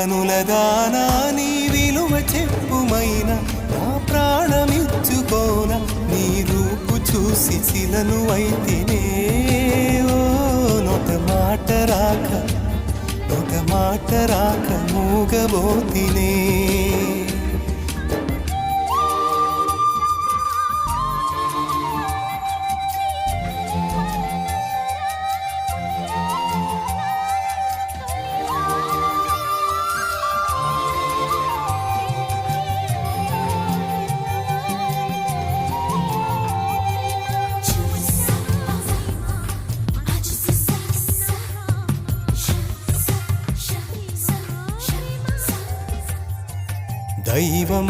కనులదానా నీ విలువ చెప్పుమైన నా ప్రాణమిచ్చుకోన నీ రూపు చూసి శిలను అయితేనే ఓ నొక మాట రాక మూగబోతినే దైవం